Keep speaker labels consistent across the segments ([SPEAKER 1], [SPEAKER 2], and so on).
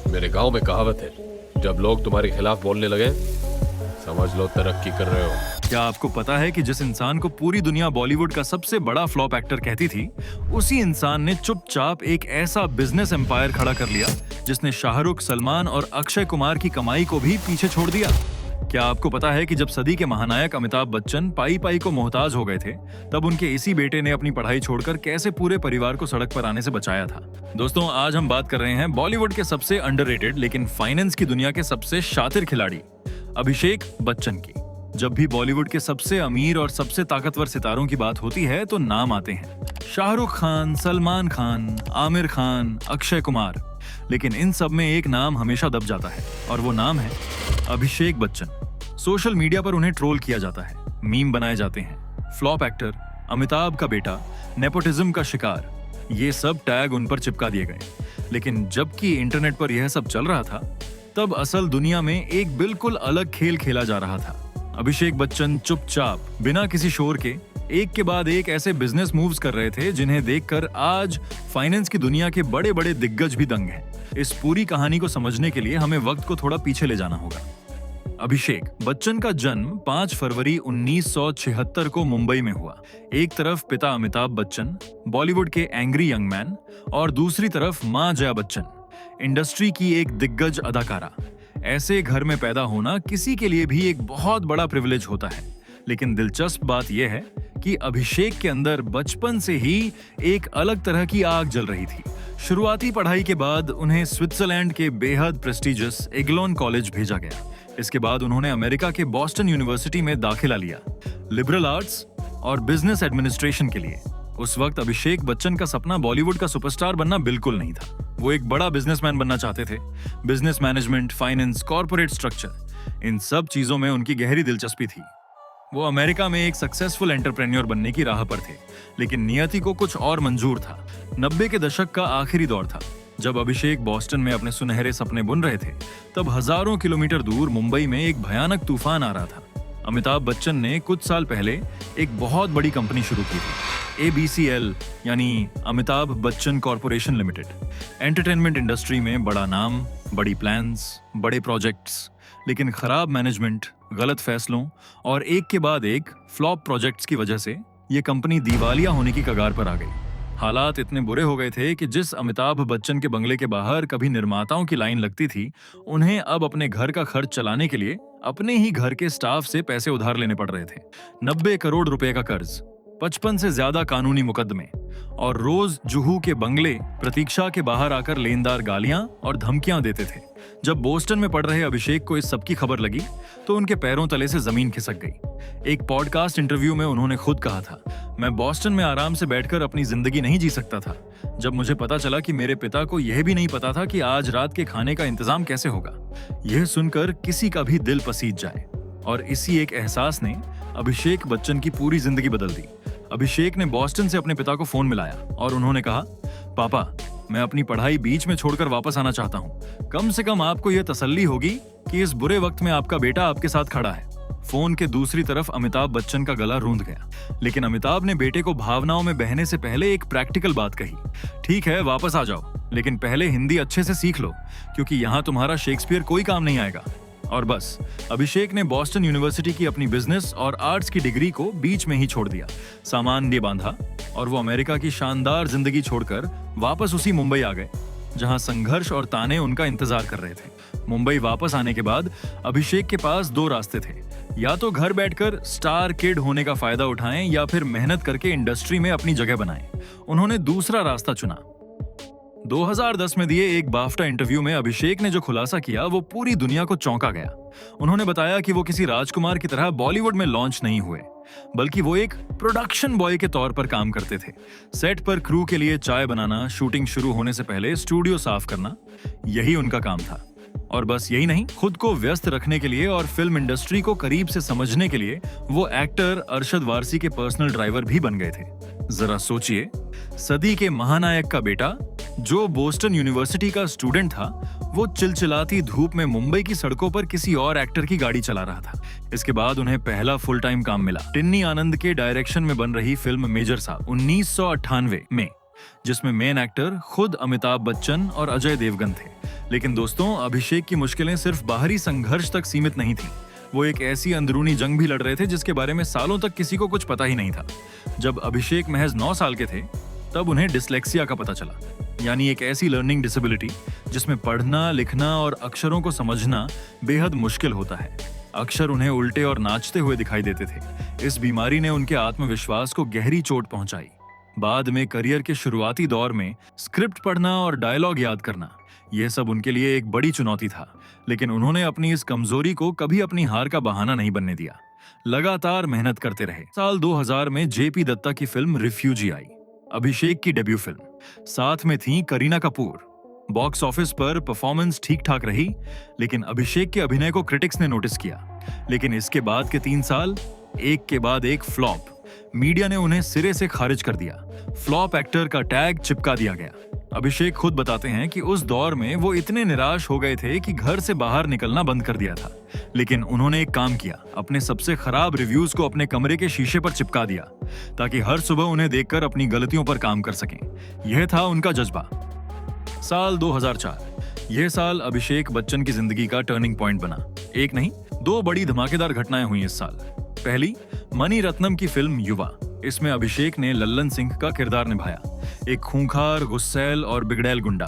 [SPEAKER 1] मेरे गांव में कहावत है, जब लोग तुम्हारे खिलाफ बोलने लगे समझ लो तरक्की कर रहे हो।
[SPEAKER 2] क्या आपको पता है कि जिस इंसान को पूरी दुनिया बॉलीवुड का सबसे बड़ा फ्लॉप एक्टर कहती थी, उसी इंसान ने चुपचाप एक ऐसा बिजनेस एम्पायर खड़ा कर लिया जिसने शाहरुख, सलमान और अक्षय कुमार की कमाई को भी पीछे छोड़ दिया। क्या आपको पता है कि जब सदी के महानायक अमिताभ बच्चन पाई पाई को मोहताज हो गए थे, तब उनके इसी बेटे ने अपनी पढ़ाई छोड़कर कैसे पूरे परिवार को सड़क पर आने से बचाया था। दोस्तों, आज हम बात कर रहे हैं बॉलीवुड के सबसे अंडररेटेड लेकिन फाइनेंस की दुनिया के सबसे शातिर खिलाड़ी अभिषेक बच्चन की। जब भी बॉलीवुड के सबसे अमीर और सबसे ताकतवर सितारों की बात होती है तो नाम आते हैं शाहरुख खान, सलमान खान, आमिर खान, अक्षय कुमार। लेकिन इन सब में एक नाम हमेशा दब जाता है और वो नाम है अभिषेक बच्चन। सोशल मीडिया पर उन्हें ट्रोल किया जाता है, मीम बनाए जाते हैं, फ्लॉप एक्टर, अमिताभ का बेटा, नेपोटिज्म का शिकार, ये सब टैग उन पर चिपका दिए गए। लेकिन जबकि इंटरनेट पर यह सब चल रहा था, तब असल दुनिया में एक बिल्कुल अलग खेल खेला जा रहा था। अभिषेक बच्चन चुपचाप बिना किसी शोर के एक के बाद एक ऐसे बिजनेस मूव्स कर रहे थे जिन्हें देखकर आज फाइनेंस की दुनिया के बड़े बड़े दिग्गज भी दंग हैं। इस पूरी कहानी को समझने के लिए हमें वक्त को थोड़ा पीछे ले जाना होगा। अभिषेक बच्चन का जन्म 5 फरवरी 1976 को मुंबई में हुआ। एक तरफ पिता अमिताभ बच्चन, बॉलीवुड के एंग्री यंग मैन, और दूसरी तरफ मां जया बच्चन, इंडस्ट्री की एक दिग्गज अदाकारा। ऐसे घर में पैदा होना किसी के लिए भी एक बहुत बड़ा प्रिविलेज होता है। लेकिन दिलचस्प बात यह है कि अभिषेक के अंदर बचपन से ही एक अलग तरह की आग जल रही थी। शुरुआती पढ़ाई के बाद उन्हें स्विट्जरलैंड के बेहद प्रेस्टिजियस एग्लोन कॉलेज भेजा गया। इसके बाद उन्होंने अमेरिका के बॉस्टन यूनिवर्सिटी में दाखिला लिया, लिबरल आर्ट्स और बिजनेस एडमिनिस्ट्रेशन के लिए। उस वक्त अभिषेक बच्चन का सपना बॉलीवुड का सुपरस्टार बनना बिल्कुल नहीं था। वो एक बड़ा बिजनेसमैन बनना चाहते थे। Business management, finance, corporate structure, इन सब चीजों में उनकी गहरी दिलचस्पी थी। वो अमेरिका में एक सक्सेसफुल एंटरप्रेन्योर बनने की राह पर थे, लेकिन नियति को कुछ और मंजूर था। 90 के दशक का आखिरी दौर था। जब अभिषेक बॉस्टन में अपने सुनहरे सपने बुन रहे थे, तब हजारों किलोमीटर दूर मुंबई में एक भयानक तूफान आ रहा था। अमिताभ बच्चन ने कुछ साल पहले एक बहुत बड़ी कंपनी शुरू की थी, ABCL यानी Amitabh Bachchan corporation limited. Entertainment industry में बड़ा नाम, बड़ी प्लान्स, बड़े प्रोजेक्ट्स, लेकिन खराब मैनेजमेंट, गलत फैसलों और एक के बाद एक फ्लॉप प्रोजेक्ट्स की वजह से ये कंपनी दिवालिया होने की कगार पर आ गई। हालात इतने बुरे हो गए थे कि जिस अमिताभ बच्चन के बंगले के बाहर कभी निर्माताओं की लाइन लगती थी, उन्हें अब अपने घर का खर्च चलाने के लिए अपने ही घर के स्टाफ से पैसे उधार लेने पड़ रहे थे। 90 करोड़ रुपए का कर्ज, 55 से ज्यादा कानूनी मुकदमे और रोज जुहू के बंगले प्रतीक्षा के बाहर आकर लेनदार गालियां और धमकियां देते थे। जब बोस्टन में पढ़ रहे अभिषेक को इस सब की खबर लगी तो उनके पैरों तले से जमीन खिसक गई। एक पॉडकास्ट इंटरव्यू में उन्होंने खुद कहा था, मैं बॉस्टन में आराम से बैठकर अपनी जिंदगी नहीं जी सकता था। जब मुझे पता चला कि मेरे पिता को यह भी नहीं पता था कि आज रात के खाने का इंतजाम कैसे होगा, यह सुनकर किसी का भी दिल पसीज जाए। और इसी एक एहसास ने अभिषेक बच्चन की पूरी जिंदगी बदल दी। अभिषेक ने बॉस्टन से अपने पिता को फोन मिलाया और उन्होंने कहा, पापा, मैं अपनी पढ़ाई बीच में छोड़कर वापस आना चाहता हूँ। कम से कम आपको यह तसल्ली होगी कि इस बुरे वक्त में आपका बेटा आपके साथ खड़ा है। फोन के दूसरी तरफ अमिताभ बच्चन का गला रूंध गया, लेकिन अमिताभ ने बेटे को भावनाओं में बहने से पहले एक प्रैक्टिकल बात कही, ठीक है वापस आ जाओ, लेकिन पहले हिंदी अच्छे से सीख लो, क्योंकि यहाँ तुम्हारा शेक्सपियर कोई काम नहीं आएगा। और बस अभिषेक ने बॉस्टन यूनिवर्सिटी की अपनी बिजनेस और आर्ट्स की डिग्री को बीच में ही छोड़ दिया, सामान ये बांधा और वो अमेरिका की शानदार जिंदगी छोड़कर वापस उसी मुंबई आ गए जहां संघर्ष और ताने उनका इंतजार कर रहे थे। मुंबई वापस आने के बाद अभिषेक के पास 2 रास्ते थे, या तो घर बैठकर स्टार किड होने का फायदा उठाएं या फिर मेहनत करके इंडस्ट्री में अपनी जगह बनाएं। उन्होंने दूसरा रास्ता चुना। 2010 में दिए एक बाफ्टा इंटरव्यू में अभिषेक ने जो खुलासा किया वो पूरी दुनिया को चौंका गया। उन्होंने बताया कि वो किसी राजकुमार की तरह बॉलीवुड में लॉन्च नहीं हुए, बल्कि वो एक प्रोडक्शन बॉय के तौर पर काम करते थे। सेट पर क्रू के लिए चाय बनाना, शूटिंग शुरू होने से पहले स्टूडियो साफ करना, यही उनका काम था। और बस यही नहीं, खुद को व्यस्त रखने के लिए और फिल्म इंडस्ट्री को करीब से समझने के लिए वो एक्टर अरशद वारसी के पर्सनल ड्राइवर भी बन गए थे। जरा सोचिए, सदी के महानायक का बेटा जो बोस्टन यूनिवर्सिटी का स्टूडेंट था, वो चिलचिलाती धूप में मुंबई की सड़कों पर किसी और एक्टर की गाड़ी चला रहा था। इसके बाद उन्हें पहला फुल टाइम काम मिला टिन्नी आनंद के डायरेक्शन में बन रही फिल्म मेजर साहब 1998 में, जिसमें मेन एक्टर खुद अमिताभ बच्चन और अजय देवगन थे। लेकिन दोस्तों, अभिषेक की मुश्किलें सिर्फ बाहरी संघर्ष तक सीमित नहीं थी। वो एक ऐसी अंदरूनी जंग भी लड़ रहे थे जिसके बारे में सालों तक किसी को कुछ पता ही नहीं था। जब अभिषेक महज 9 साल के थे, तब उन्हें डिसलेक्सिया का पता चला, यानी एक ऐसी लर्निंग डिसेबिलिटी जिसमें पढ़ना, लिखना और अक्षरों को समझना बेहद मुश्किल होता है। अक्षर उन्हें उल्टे और नाचते हुए दिखाई देते थे। इस बीमारी ने उनके आत्मविश्वास को गहरी चोट पहुंचाई। बाद में करियर के शुरुआती दौर में स्क्रिप्ट पढ़ना और डायलॉग याद करना, यह सब उनके लिए एक बड़ी चुनौती था। लेकिन उन्होंने अपनी इस कमजोरी को कभी अपनी हार का बहाना नहीं बनने दिया। लगातार मेहनत करते रहे। साल 2000 में जेपी दत्ता की फिल्म रिफ्यूजी आई, अभिषेक की डेब्यू फिल्म। साथ में थी करीना कपूर। बॉक्स ऑफिस पर परफॉर्मेंस ठीक ठाक रही, लेकिन अभिषेक के अभिनय को क्रिटिक्स ने नोटिस किया। लेकिन इसके बाद के 3 साल एक के बाद एक फ्लॉप। मीडिया ने उन्हें सिरे से खारिज कर दिया। फ्लॉप एक्टर का टैग चिपका दिया गया। अभिषेक खुद बताते हैं कि उस दौर में वो इतने निराश हो गए थे कि घर से बाहर निकलना बंद कर दिया था। लेकिन उन्होंने एक काम किया, अपने सबसे खराब रिव्यूज को अपने कमरे के शीशे पर चिपका दिया, ताकि हर सुबह उन्हें देखकर अपनी गलतियों पर काम कर सकें। यह था उनका जज्बा। साल 2004, यह साल अभिषेक बच्चन की जिंदगी का टर्निंग पॉइंट बना। एक नहीं, 2 बड़ी धमाकेदार घटनाएं हुई इस साल। पहली, मणि रत्नम की फिल्म युवा। इसमें अभिषेक ने लल्लन सिंह का किरदार निभाया, एक खूंखार, गुस्सैल और बिगड़ैल गुंडा।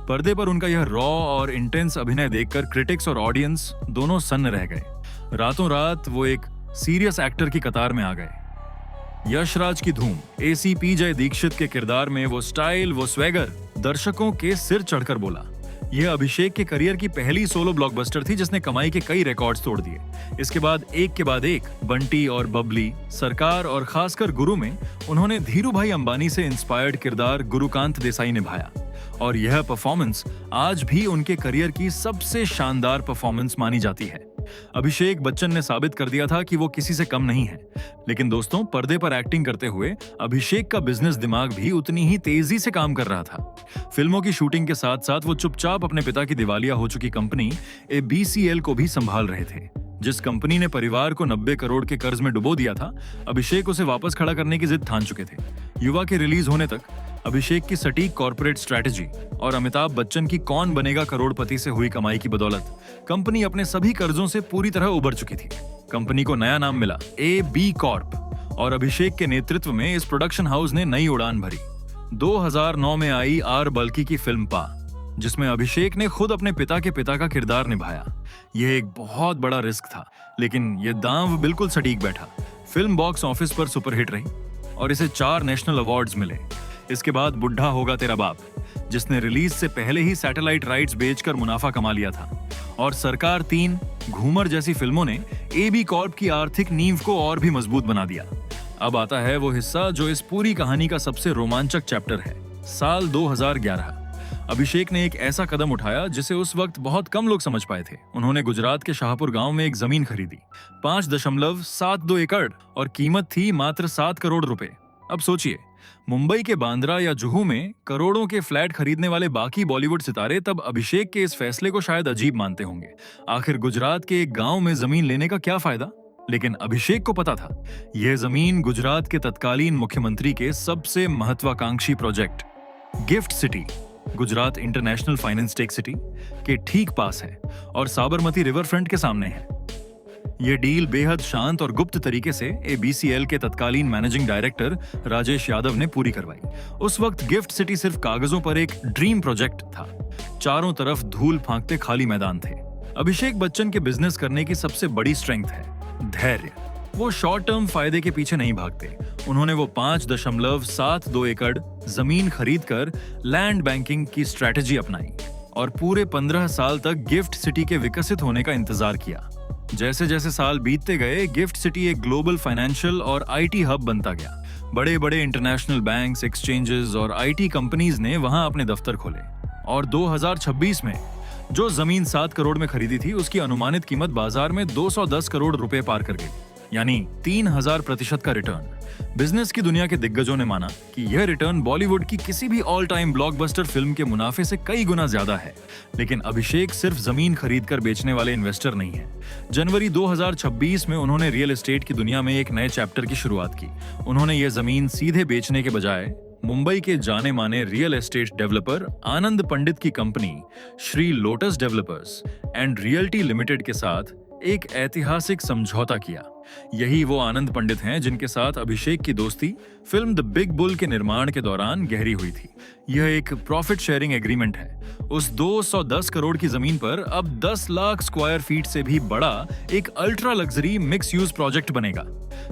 [SPEAKER 2] पर्दे पर उनका यह रॉ और इंटेंस अभिनय देखकर क्रिटिक्स और ऑडियंस दोनों सन्न रह गए। रातों रात वो एक सीरियस एक्टर की कतार में आ गए। यशराज की धूम, एसीपी जय दीक्षित के किरदार में वो स्टाइल, वो स्वैगर दर्शकों के सिर चढ़कर बोला। यह अभिषेक के करियर की पहली सोलो ब्लॉकबस्टर थी जिसने कमाई के कई रिकॉर्ड्स तोड़ दिए। इसके बाद एक बंटी और बबली, सरकार और खासकर गुरु में उन्होंने धीरू भाई अंबानी से इंस्पायर्ड किरदार गुरुकांत देसाई निभाया। और यह परफॉर्मेंस आज भी उनके करियर की सबसे शानदार परफॉर्मेंस मानी जाती है। अभिषेक बच्चन ने साबित कर दिया था कि वो किसी से कम नहीं है। लेकिन दोस्तों, पर्दे पर एक्टिंग करते हुए अभिषेक का बिजनेस दिमाग भी उतनी ही तेजी से काम कर रहा था। फिल्मों की शूटिंग के साथ साथ वो चुपचाप अपने पिता की दिवालिया हो चुकी कंपनी BCL को भी संभाल रहे थे। जिस कंपनी ने परिवार को 90 करोड़ के कर्ज में डुबो दिया था, अभिषेक उसे वापस खड़ा करने की जिद ठान चुके थे। युवा के रिलीज होने तक अभिषेक की सटीक कॉर्पोरेट स्ट्रैटेजी और अमिताभ बच्चन की कौन बनेगा करोड़पति से हुई कमाई की बदौलत कंपनी अपने सभी कर्जों से पूरी तरह उबर चुकी थी। कंपनी को नया नाम मिला AB कॉर्प और अभिषेक के नेतृत्व में इस प्रोडक्शन हाउस ने नई उड़ान भरी। 2009 में आई R बल्की की फिल्म पा, जिसमें अभिषेक ने खुद अपने पिता के पिता का किरदार निभाया। यह एक बहुत बड़ा रिस्क था, लेकिन यह दांव बिल्कुल सटीक बैठा। फिल्म बॉक्स ऑफिस पर सुपरहिट रही और इसे 4 नेशनल अवार्ड्स मिले। इसके बाद बुढ़ा होगा तेरा बाप, जिसने रिलीज से पहले ही सैटेलाइट राइट्स बेचकर मुनाफा कमा लिया था, और सरकार 3, घूमर जैसी फिल्मों ने AB कॉर्प की आर्थिक नींव को और भी मजबूत बना दिया। अब आता है वो हिस्सा जो इस पूरी कहानी का सबसे रोमांचक चैप्टर है। साल 2011, अभिषेक ने एक ऐसा कदम उठाया जिसे उस वक्त बहुत कम लोग समझ पाए थे। उन्होंने गुजरात के शाहपुर गांव में एक जमीन खरीदी, 5.72 एकड़, और कीमत थी मात्र 7 करोड़ रुपए। अब सोचिए, मुंबई के बांद्रा या जुहू में करोड़ों के फ्लैट खरीदने वाले बाकी बॉलीवुड सितारे तब अभिषेक के इस फैसले को शायद अजीब मानते होंगे। आखिर गुजरात के एक गांव में जमीन लेने का क्या फायदा? लेकिन अभिषेक को पता था, यह जमीन गुजरात के तत्कालीन मुख्यमंत्री के सबसे महत्वाकांक्षी project gift city, Gujarat international finance tech city के ठीक पास है और साबरमती रिवर फ्रंट के सामने है। यह डील बेहद शांत और गुप्त तरीके से BCL के तत्कालीन मैनेजिंग डायरेक्टर राजेश यादव ने पूरी करवाई। उस वक्त गिफ्ट सिटी सिर्फ कागजों पर एक ड्रीम प्रोजेक्ट था। चारों तरफ धूल फांकते खाली मैदान थे। अभिषेक बच्चन के बिजनेस करने की सबसे बड़ी स्ट्रेंथ है धैर्य। वो शॉर्ट टर्म फायदे के पीछे नहीं भागते। उन्होंने वो 5.72 एकड़ जमीन खरीदकर लैंड बैंकिंग की स्ट्रैटेजी अपनाई और पूरे 15 साल तक गिफ्ट सिटी के विकसित होने का इंतजार किया। जैसे जैसे साल बीतते गए, गिफ्ट सिटी एक ग्लोबल फाइनेंशियल और IT हब बनता गया। बड़े बड़े इंटरनेशनल बैंक्स, एक्सचेंजेस और IT कंपनीज ने वहां अपने दफ्तर खोले और 2026 में जो जमीन 7 करोड़ में खरीदी थी, उसकी अनुमानित कीमत बाजार में 210 करोड़ रुपए पार कर गई, यानी 3000% का रिटर्न। बिजनेस की दुनिया के दिग्गजों ने माना कि यह रिटर्न बॉलीवुड की किसी भी ऑल टाइम ब्लॉकबस्टर फिल्म के मुनाफे से कई गुना ज्यादा है। लेकिन अभिषेक सिर्फ जमीन खरीदकर बेचने वाले इन्वेस्टर नहीं है। जनवरी 2026 में उन्होंने रियल एस्टेट की दुनिया में एक नए चैप्टर की शुरुआत की। उन्होंने यह जमीन सीधे बेचने के बजाय मुंबई के जाने माने रियल एस्टेट डेवलपर आनंद पंडित की company Shri lotus developers and realty limited के साथ एक ऐतिहासिक समझौता किया। यही वो आनंद पंडित हैं जिनके साथ अभिषेक की दोस्ती फिल्म द बिग बुल के निर्माण के दौरान गहरी हुई थी। यह एक प्रॉफिट शेयरिंग एग्रीमेंट है। उस 210 करोड़ की जमीन पर अब 10 लाख स्क्वायर फीट से भी बड़ा एक ultra luxury mix use project बनेगा,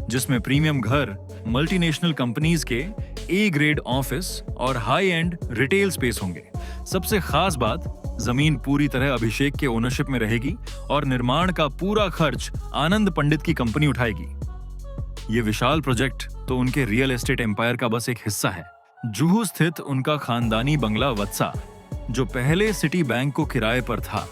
[SPEAKER 2] जिसमें प्रीमियम घर, मल्टीनेशनल कंपनीज के ए ग्रेड ऑफिस और हाई एंड रिटेल स्पेस होंगे। सबसे खास बात, जमीन पूरी तरह अभिषेक के ओनरशिप में रहेगी और निर्माण का पूरा खर्च आनंद पंडित की कंपनी उठाएगी। ये विशाल प्रोजेक्ट तो उनके रियल एस्टेट एम्पायर का बस एक हिस्सा है। जुहू स्थित उनका खानदानी बंगला वत्सा, जो पहले सिटी बैंक को किराए पर था,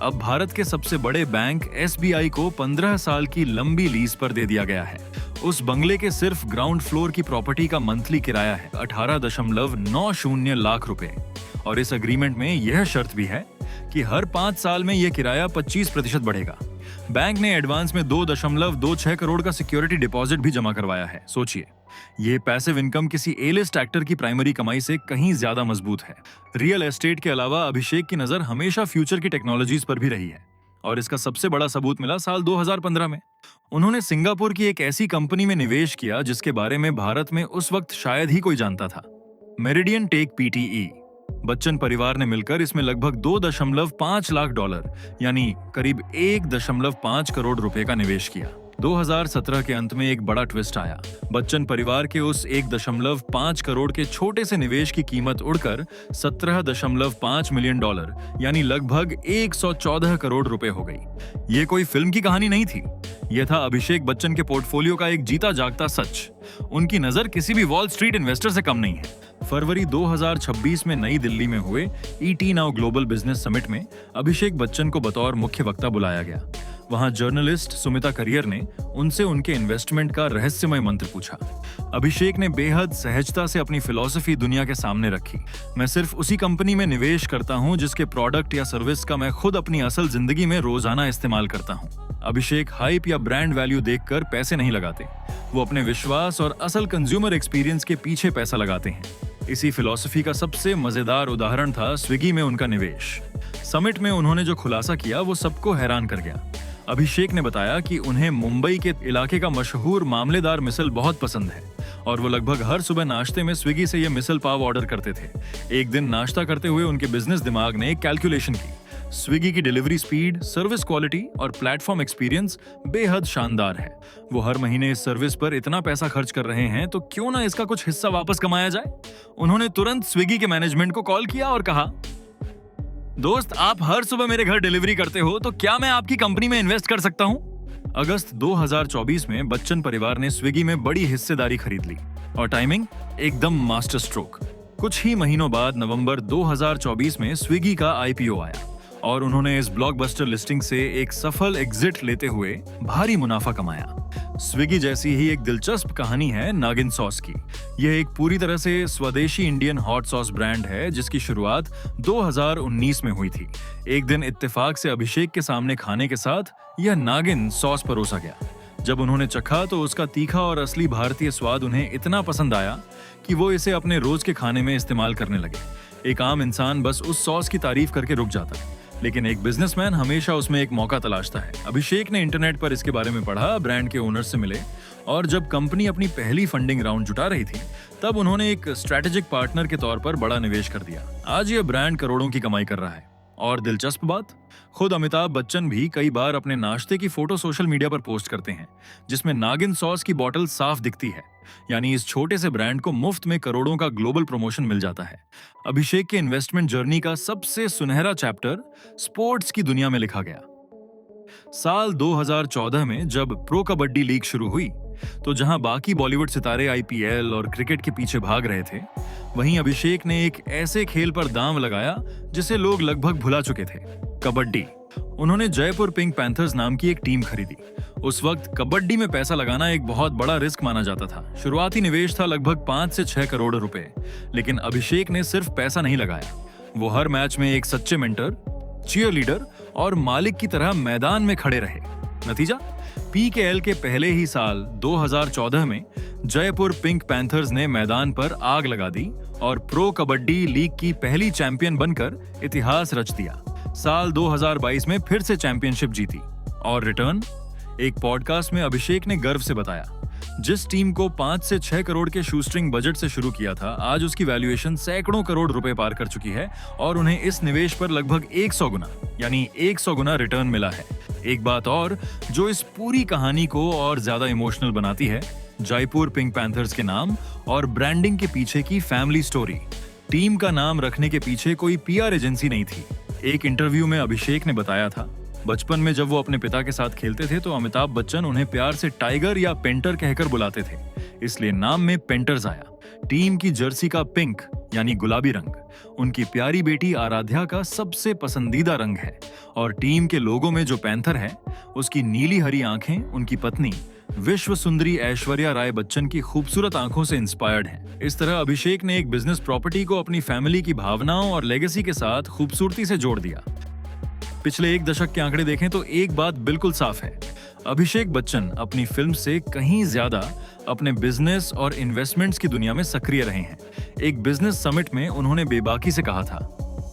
[SPEAKER 2] अब भारत के सबसे बड़े बैंक SBI को 15 साल की लंबी लीज पर दे दिया गया है। उस बंगले के सिर्फ ग्राउंड फ्लोर की प्रॉपर्टी का मंथली किराया है 18.90 लाख रुपए। और इस एग्रीमेंट में यह शर्त भी है कि हर 5 साल में यह किराया 25% बढ़ेगा। बैंक ने एडवांस में 2.26 करोड़ का सिक्योरिटी डिपॉजिट भी जमा करवाया है। सोचिए, ये पैसिव इनकम किसी ए लिस्ट एक्टर की प्राइमरी कमाई से कहीं ज्यादा मजबूत है। रियल एस्टेट के अलावा अभिषेक की नजर हमेशा फ्यूचर की टेक्नोलॉजीज पर भी रही है, और इसका सबसे बड़ा सबूत मिला साल 2015 में। उन्होंने सिंगापुर की एक ऐसी कंपनी में निवेश किया जिसके बारे में भारत में उस वक्त शायद ही कोई जानता था, मेरिडियन टेक PTE। बच्चन परिवार ने मिलकर इसमें लगभग $2.5 लाख यानी करीब 1.5 करोड़ रुपए का निवेश किया। 2017 के अंत में एक बड़ा ट्विस्ट आया। बच्चन परिवार के उस 1.5 करोड़ के छोटे से निवेश की कीमत उड़कर $17.5 मिलियन यानी लगभग 114 करोड़ रुपए हो गई। ये कोई फिल्म की कहानी नहीं थी, यह था अभिषेक बच्चन के पोर्टफोलियो का एक जीता जागता सच। उनकी नजर किसी भी वॉल स्ट्रीट इन्वेस्टर से कम नहीं है। फरवरी 2026 में नई दिल्ली में हुए ET now global business summit में अभिषेक बच्चन को बतौर मुख्य वक्ता बुलाया गया। वहां जर्नलिस्ट सुमिता करियर ने उनसे उनके इन्वेस्टमेंट का रहस्यमय मंत्र पूछा। अभिषेक ने बेहद सहजता से अपनी फिलॉसफी दुनिया के सामने रखी। मैं सिर्फ उसी कंपनी में निवेश करता हूं जिसके प्रोडक्ट या सर्विस का मैं खुद अपनी असल जिंदगी में रोजाना इस्तेमाल करता हूं। अभिषेक हाइप या ब्रांड वैल्यू देखकर पैसे नहीं लगाते, वो अपने विश्वास और असल कंज्यूमर एक्सपीरियंस के पीछे पैसा लगाते हैं। इसी फिलॉसफी का सबसे मजेदार उदाहरण था स्विगी में उनका निवेश। समिट में उन्होंने जो खुलासा किया वो सबको हैरान कर गया। अभिषेक ने बताया कि उन्हें मुंबई के इलाके का मशहूर मामलेदार मिसल बहुत पसंद है और वो लगभग हर सुबह नाश्ते में स्विगी से ये मिसल पाव ऑर्डर करते थे। एक दिन नाश्ता करते हुए उनके बिजनेस दिमाग ने एक कैलकुलेशन की। स्विगी की डिलीवरी स्पीड, सर्विस क्वालिटी और प्लेटफॉर्म एक्सपीरियंस बेहद शानदार है। वो हर महीने इस सर्विस पर इतना पैसा खर्च कर रहे हैं तो क्यों ना इसका कुछ हिस्सा वापस कमाया जाए। उन्होंने तुरंत स्विगी के मैनेजमेंट को कॉल किया और कहा, दोस्त, आप हर सुबह मेरे घर डिलीवरी करते हो, तो क्या मैं आपकी कंपनी में इन्वेस्ट कर सकता हूं? अगस्त 2024 में बच्चन परिवार ने स्विगी में बड़ी हिस्सेदारी खरीद ली और टाइमिंग एकदम मास्टर स्ट्रोक। कुछ ही महीनों बाद नवंबर 2024 में स्विगी का IPO आया और उन्होंने इस ब्लॉकबस्टर लिस्टिंग से एक सफल एग्जिट लेते हुए भारी मुनाफा कमाया। स्विगी जैसी ही एक दिलचस्प कहानी है नागिन सॉस की। यह एक पूरी तरह से स्वदेशी इंडियन हॉट सॉस ब्रांड है जिसकी शुरुआत 2019 में हुई थी। एक दिन इत्तेफाक से अभिषेक के सामने खाने के साथ यह नागिन सॉस परोसा गया। जब उन्होंने चखा तो उसका तीखा और असली भारतीय स्वाद उन्हें इतना पसंद आया कि वो इसे अपने रोज के खाने में इस्तेमाल करने लगे। एक आम इंसान बस उस सॉस की तारीफ करके रुक जाता है, लेकिन एक बिजनेसमैन हमेशा उसमें एक मौका तलाशता है। अभिषेक ने इंटरनेट पर इसके बारे में पढ़ा, ब्रांड के ओनर से मिले और जब कंपनी अपनी पहली फंडिंग राउंड जुटा रही थी तब उन्होंने एक स्ट्रेटेजिक पार्टनर के तौर पर बड़ा निवेश कर दिया। आज यह ब्रांड करोड़ों की कमाई कर रहा है। और दिलचस्प बात, खुद अमिताभ बच्चन भी कई बार अपने नाश्ते की फोटो सोशल मीडिया पर पोस्ट करते हैं जिसमें नागिन सॉस की बोतल साफ दिखती है। यानी इस छोटे से ब्रांड को मुफ्त में करोड़ों का ग्लोबल प्रमोशन मिल जाता है। अभिषेक के इन्वेस्टमेंट जर्नी का सबसे सुनहरा चैप्टर स्पोर्ट्स की दुनिया में लिखा गया। साल 2014 में जब प्रो कबड्डी लीग शुरू हुई तो जहां बाकी बॉलीवुड सितारे IPL और क्रिकेट के पीछे भाग रहे थे, वहीं अभिषेक ने एक ऐसे खेल पर दांव लगाया जिसे लोग लगभग भुला चुके थे, कबड्डी। उन्होंने जयपुर पिंक पैंथर्स नाम की एक टीम खरीदी। उस वक्त कबड्डी में पैसा लगाना एक बहुत बड़ा रिस्क माना जाता था। शुरुआती निवेश था लगभग 5 से 6 करोड़ रुपए, लेकिन अभिषेक ने सिर्फ पैसा नहीं लगाया, वो हर मैच में एक सच्चे मेंटर, चीयर लीडर और मालिक की तरह मैदान में खड़े रहे। नतीजा, PKL के पहले ही साल 2014 में जयपुर पिंक पैंथर्स ने मैदान पर आग लगा दी और प्रो कबड्डी लीग की पहली चैंपियन बनकर इतिहास रच दिया। साल 2022 में फिर से चैंपियनशिप जीती और रिटर्न। एक पॉडकास्ट में अभिषेक ने गर्व से बताया, जिस टीम को 5 से 6 करोड़ के शूस्ट्रिंग बजट से शुरू किया था, आज उसकी वैल्यूएशन सैकड़ों करोड़ रुपए पार कर चुकी है और उन्हें इस निवेश पर लगभग 100 गुना यानी 100 गुना रिटर्न मिला है। एक बात और जो इस पूरी कहानी को और ज्यादा इमोशनल बनाती है, जयपुर पिंक पैंथर्स के नाम और ब्रांडिंग के पीछे की फैमिली स्टोरी। टीम का नाम रखने के पीछे कोई पीआर एजेंसी नहीं थी। एक इंटरव्यू में अभिषेक ने बताया था, बचपन में जब वो अपने पिता के साथ खेलते थे तो अमिताभ बच्चन उन्हें प्यार से टाइगर या पेंटर कहकर बुलाते थे, इसलिए नाम में पेंटर्स आया। टीम की जर्सी का पिंक यानी गुलाबी रंग उनकी प्यारी बेटी आराध्या का सबसे पसंदीदा रंग है और टीम के लोगों में जो पैंथर है उसकी नीली हरी आंखें उनकी पत्नी विश्व सुंदरी ऐश्वर्या राय बच्चन की खूबसूरत आंखों से इंस्पायर्ड हैं। इस तरह अभिषेक ने एक बिजनेस प्रॉपर्टी को अपनी फैमिली की भावनाओं और लेगेसी के साथ खूबसूरती से जोड़ दिया। पिछले एक दशक के आंकड़े देखें तो एक बात बिल्कुल साफ है, अभिषेक बच्चन अपनी फिल्म से कहीं ज्यादा अपने बिजनेस और इन्वेस्टमेंट्स की दुनिया में सक्रिय रहे हैं। एक बिजनेस समिट में उन्होंने बेबाकी से कहा था,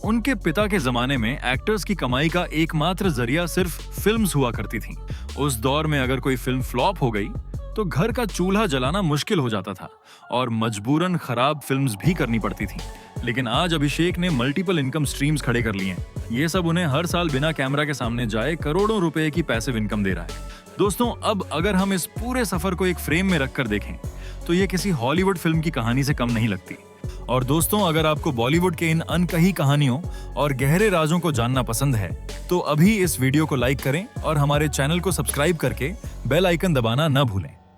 [SPEAKER 2] उनके पिता के जमाने में एक्टर्स की कमाई का एकमात्र जरिया सिर्फ फिल्म्स हुआ करती थीं। उस दौर में अगर कोई फिल्म फ्लॉप हो गई तो घर का चूल्हा जलाना मुश्किल हो जाता था और मजबूरन खराब फिल्म्स भी करनी पड़ती थीं। लेकिन आज अभिषेक ने मल्टीपल इनकम स्ट्रीम्स खड़े कर लिए हैं। ये सब उन्हें हर साल बिना कैमरा के सामने जाए करोड़ों रुपए की पैसिव इनकम दे रहा है। दोस्तों, अब अगर हम इस पूरे सफर को एक फ्रेम में रखकर देखें तो ये किसी हॉलीवुड फिल्म की कहानी से कम नहीं लगती। और दोस्तों, अगर आपको बॉलीवुड के इन अनकही कहानियों और गहरे राजों को जानना पसंद है तो अभी इस वीडियो को लाइक करें और हमारे चैनल को सब्सक्राइब करके बेल आइकन दबाना न भूलें।